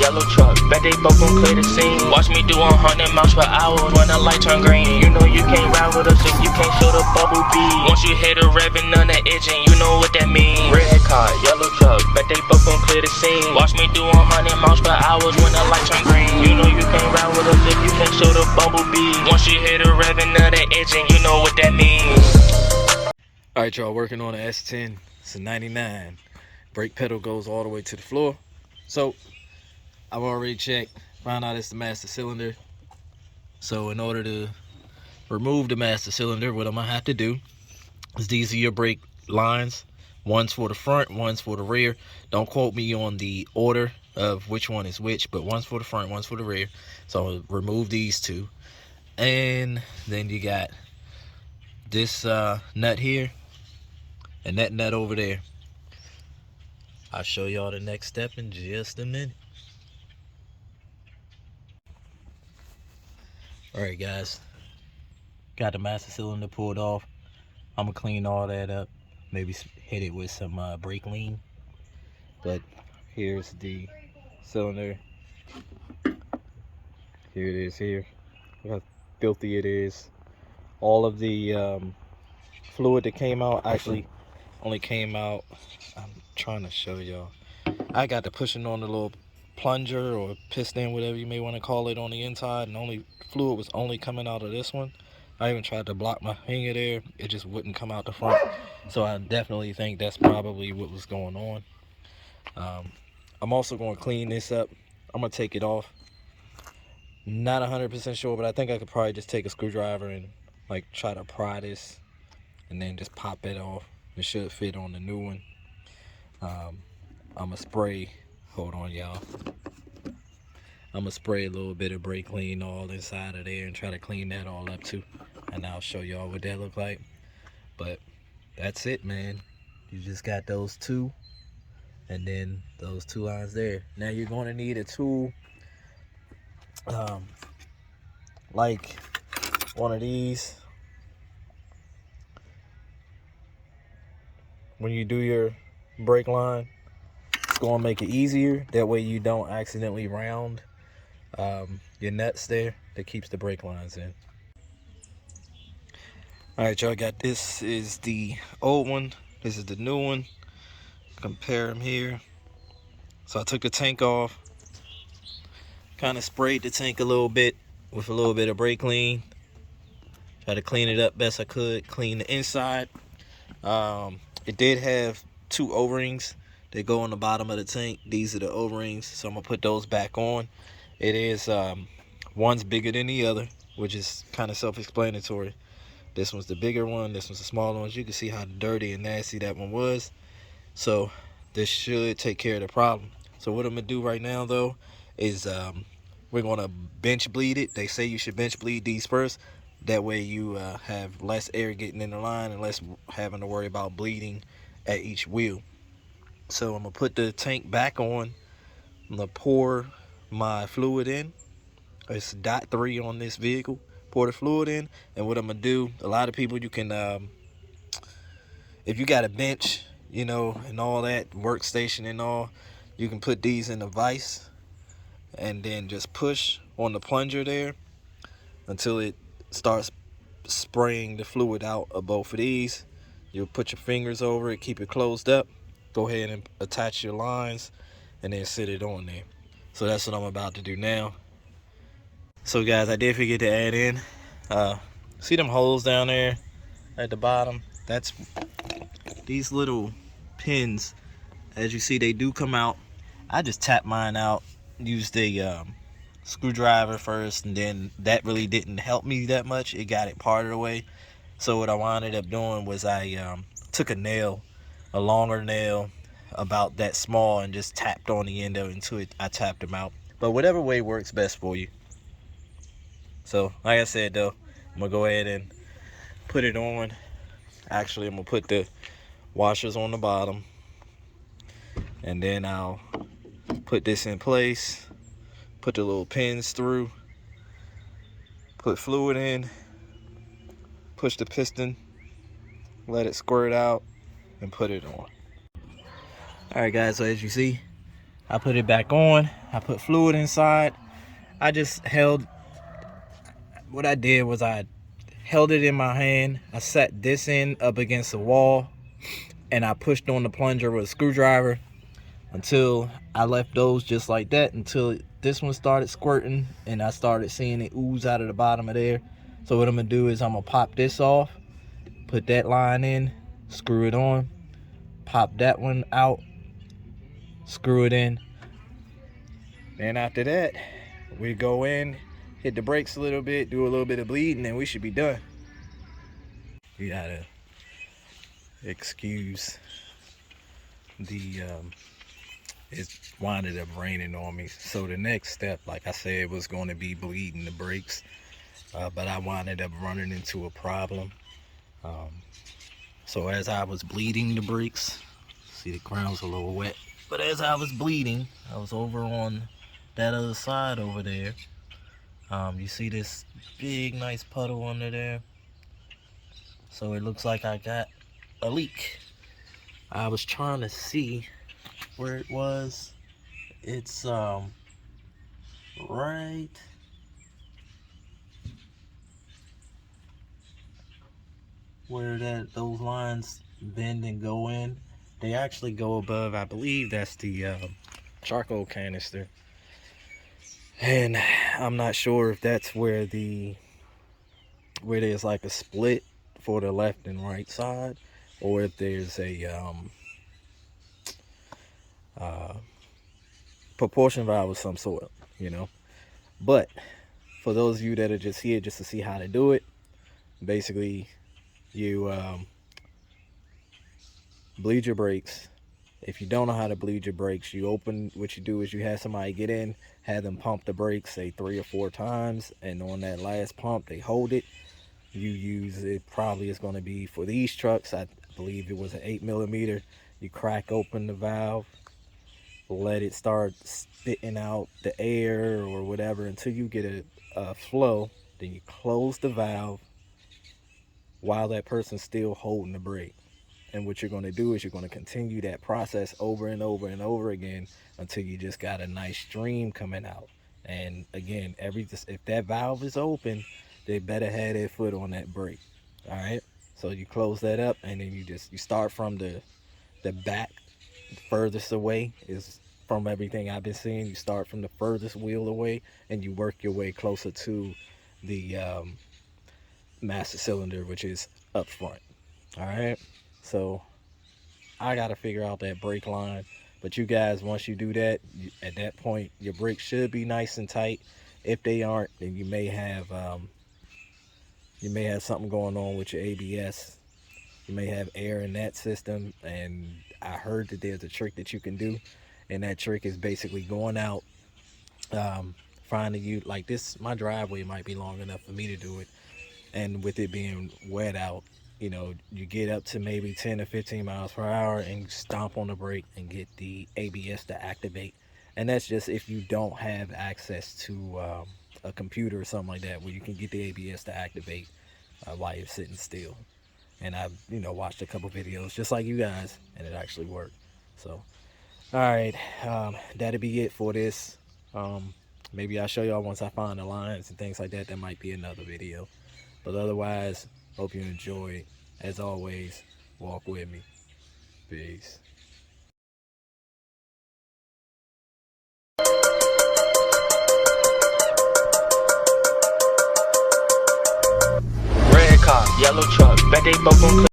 yellow truck, bet they both gon' clear the scene. Watch me do 100 miles per hour when the light turn green. You know you can't ride with us if you can't show the bubble beat. Once you hit a revving on the engine, you know what that means. Red car, yellow truck, bet they both gon' clear the scene. Watch me do 100 miles per hour when the light turn green. You know you can't ride with us if you can't show the bubble beat. Once you hit a revving on the engine, you know what that means. All right, y'all, working on an S10. It's a 99. Brake pedal goes all the way to the floor. So I've already checked, found out it's the master cylinder. So in order to remove the master cylinder, what I'm gonna have to do is these are your brake lines. One's for the front, one's for the rear. Don't quote me on the order of which one is which, but one's for the front, one's for the rear. So I'll remove these two. And then you got this nut here and that nut over there. I'll show y'all the next step in just a minute. Alright guys, got the master cylinder pulled off. I'm gonna clean all that up, maybe hit it with some brake lean. But here's the cylinder. Here it is here. Look how filthy it is. All of the fluid that came out actually only came out, I'm trying to show y'all. I got to pushing on the little plunger or piston, whatever you may want to call it, on the inside, and only fluid was only coming out of this one. I even tried to block my finger there, it just wouldn't come out the front. So I definitely think that's probably what was going on. I'm also going to clean this up. I'm going to take it off. Not 100% sure, but I think I could probably just take a screwdriver and like try to pry this and then just pop it off. It should fit on the new one. I'm gonna spray, hold on y'all, I'm gonna spray a little bit of brake clean all inside of there and try to clean that all up too, and I'll show y'all what that look like. But that's it, man. You just got those two and then those two lines there. Now you're going to need a tool like one of these. When you do your brake line, it's going to make it easier. That way you don't accidentally round your nuts there that keeps the brake lines in. All right, y'all, got this is the old one. This is the new one. Compare them here. So I took the tank off, kind of sprayed the tank a little bit with a little bit of brake clean. Try to clean it up best I could, clean the inside. It did have two O-rings that go on the bottom of the tank. These are the O-rings, so I'm gonna put those back on. It is one's bigger than the other, which is kind of self-explanatory. This one's the bigger one, this one's the smaller one. You can see how dirty and nasty that one was. So this should take care of the problem. So what I'm gonna do right now though is we're gonna bench bleed it. They say you should bench bleed these first. That way you have less air getting in the line and less having to worry about bleeding at each wheel. So I'm gonna put the tank back on. I'm gonna pour my fluid in. It's .3 on this vehicle. Pour the fluid in, and what I'm gonna do, a lot of people, you can, if you got a bench, you know, and all that, workstation and all, you can put these in a vise and then just push on the plunger there until it starts spraying the fluid out of both of these. You'll put your fingers over it, keep it closed up, go ahead and attach your lines and then sit it on there. So that's what I'm about to do now. So guys, I did forget to add in, see them holes down there at the bottom? That's these little pins. As you see, they do come out. I just tapped mine out, used a screwdriver first, and then that really didn't help me that much. It got it parted away. So what I wound up doing was I took a nail, a longer nail about that small, and just tapped on the end of it until I tapped them out. But whatever way works best for you. So like I said though, I'm gonna go ahead and put it on. Actually, I'm gonna put the washers on the bottom, and then I'll put this in place, put the little pins through, put fluid in, push the piston, let it squirt out, and put it on. Alright guys, so as you see, I put it back on. I put fluid inside. I just held, what I did was I held it in my hand. I set this end up against the wall and I pushed on the plunger with a screwdriver until I left those just like that, until this one started squirting and I started seeing it ooze out of the bottom of there. So what I'm gonna do is I'm gonna pop this off, put that line in, screw it on, pop that one out, screw it in. And after that, we go in, hit the brakes a little bit, do a little bit of bleeding, and we should be done. You gotta excuse the it winded up raining on me. So the next step, like I said, was going to be bleeding the brakes, but I winded up running into a problem. So as I was bleeding the brakes, see the ground's a little wet, but as I was bleeding, I was over on that other side over there. You see this big nice puddle under there? So it looks like I got a leak. I was trying to see where it was. It's right where those lines bend and go in. They actually go above, I believe that's the charcoal canister. And I'm not sure if that's where there's like a split for the left and right side, or if there's a proportion valve of some sort, you know. But for those of you that are just here just to see how to do it, basically you bleed your brakes. If you don't know how to bleed your brakes, what you do is you have somebody get in, have them pump the brakes, say 3 or 4 times, and on that last pump they hold it. You use it, probably is going to be for these trucks, I believe it was an 8mm. You crack open the valve, let it start spitting out the air or whatever until you get a flow. Then you close the valve while that person's still holding the brake. And what you're going to do is you're going to continue that process over and over and over again until you just got a nice stream coming out. And again, if that valve is open, they better have their foot on that brake. All right, so you close that up, and then you start from the back, furthest away is from everything I've been seeing. You start from the furthest wheel away and you work your way closer to the master cylinder, which is up front. All right, so I got to figure out that brake line. But you guys, once you do that, at that point your brakes should be nice and tight. If they aren't, then you may have something going on with your ABS. You may have air in that system, and I heard that there's a trick that you can do, and that trick is basically going out, finding you, like this, my driveway might be long enough for me to do it, and with it being wet out, you know, you get up to maybe 10 or 15 miles per hour and stomp on the brake and get the ABS to activate. And that's just if you don't have access to a computer or something like that where you can get the ABS to activate while you're sitting still. And I've watched a couple videos just like you guys, and it actually worked. So all right, that'll be it for this. Maybe I'll show y'all once I find the lines and things like that. That might be another video, but otherwise, hope you enjoyed. As always, walk with me. Peace. Red car, yellow truck, bet they both gon'